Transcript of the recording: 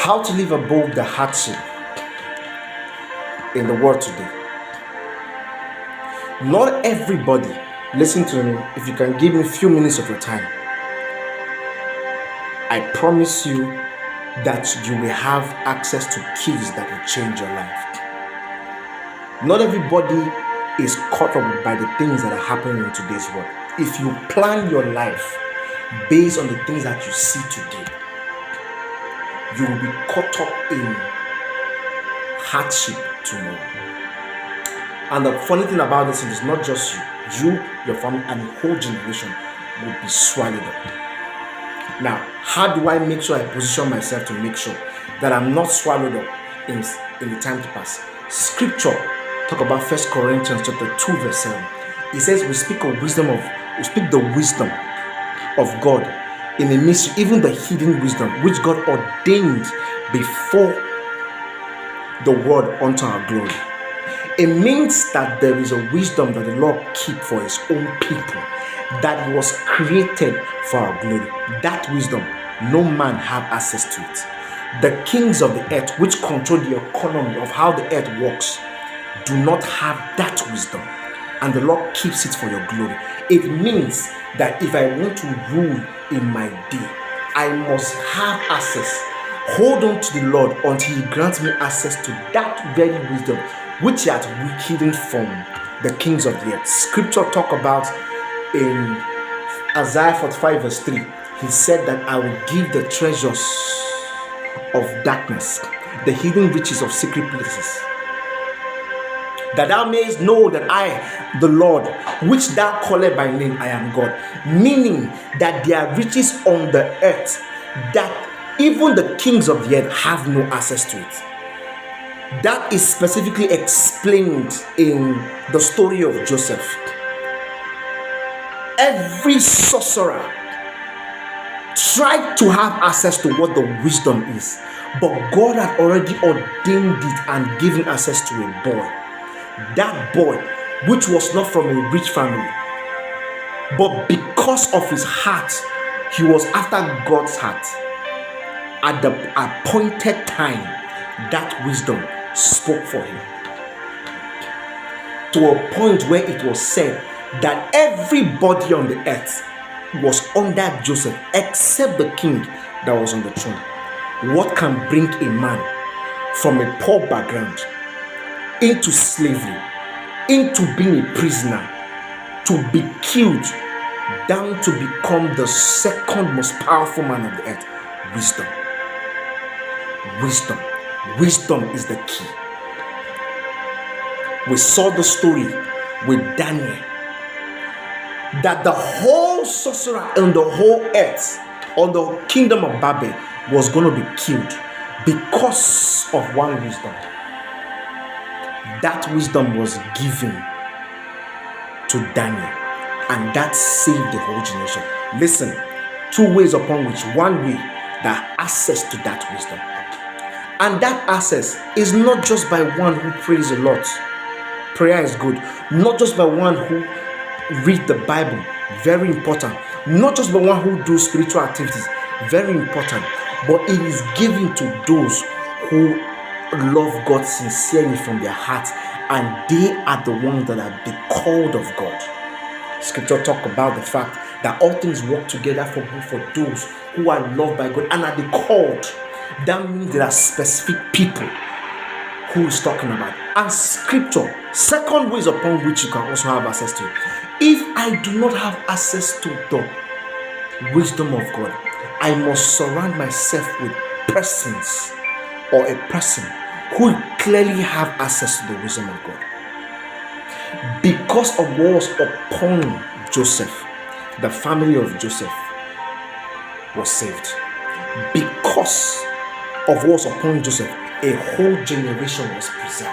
How to live above the hardship in the world today. Not everybody, listen to me, if you can give me a few minutes of your time, I promise you that you will have access to keys that will change your life. Not everybody is caught up by the things that are happening in today's world. If you plan your life based on the things that you see today, you will be caught up in hardship tomorrow. And the funny thing about this is not just you, your family, and the whole generation will be swallowed up. Now, how do I make sure I position myself to make sure that I'm not swallowed up in the time to pass? Scripture talk about 1 Corinthians chapter 2 verse 7. It says we speak the wisdom of God in a mystery, even the hidden wisdom which God ordained before the world unto our glory. It means that there is a wisdom that the Lord keep for his own people, that was created for our glory. That wisdom, no man have access to it. The kings of the earth, which control the economy of how the earth works, do not have that wisdom, and the Lord keeps it for your glory. It means that if I want to rule in my day, I must have access. Hold on to the Lord until he grants me access to that very wisdom which he has hidden from the kings of the earth. Scripture talk about in Isaiah 45 verse 3. He said that I will give the treasures of darkness, the hidden riches of secret places, that thou mayest know that I, the Lord, which thou callest by name, I am God. Meaning that there are riches on the earth that even the kings of the earth have no access to it. That is specifically explained in the story of Joseph. Every sorcerer tried to have access to what the wisdom is, but God had already ordained it and given access to a boy. That boy, which was not from a rich family, but because of his heart, he was after God's heart. At the appointed time, that wisdom spoke for him, to a point where it was said that everybody on the earth was under Joseph except the king that was on the throne. What can bring a man from a poor background into slavery, into being a prisoner, to be killed, down to become the second most powerful man on the earth? Wisdom. Wisdom is the key. We saw the story with Daniel, that the whole sorcerer and the whole earth on the kingdom of Babel was going to be killed because of one wisdom. That wisdom was given to Daniel, and that saved the whole generation. Listen, two ways upon which, one way, that access to that wisdom. And that access is not just by one who prays a lot. Prayer is good. Not just by one who read the Bible, very important. Not just by one who do spiritual activities, very important. But it is given to those who love God sincerely from their hearts, and they are the ones that are the called of God. Scripture talk about the fact that all things work together for good for those who are loved by God and are the called. That means there are specific people who is talking about. And scripture, second ways upon which you can also have access to. If I do not have access to the wisdom of God, I must surround myself with persons or a person who clearly have access to the wisdom of God. Because of what was upon Joseph, the family of Joseph was saved. Because of what was upon Joseph, a whole generation was preserved.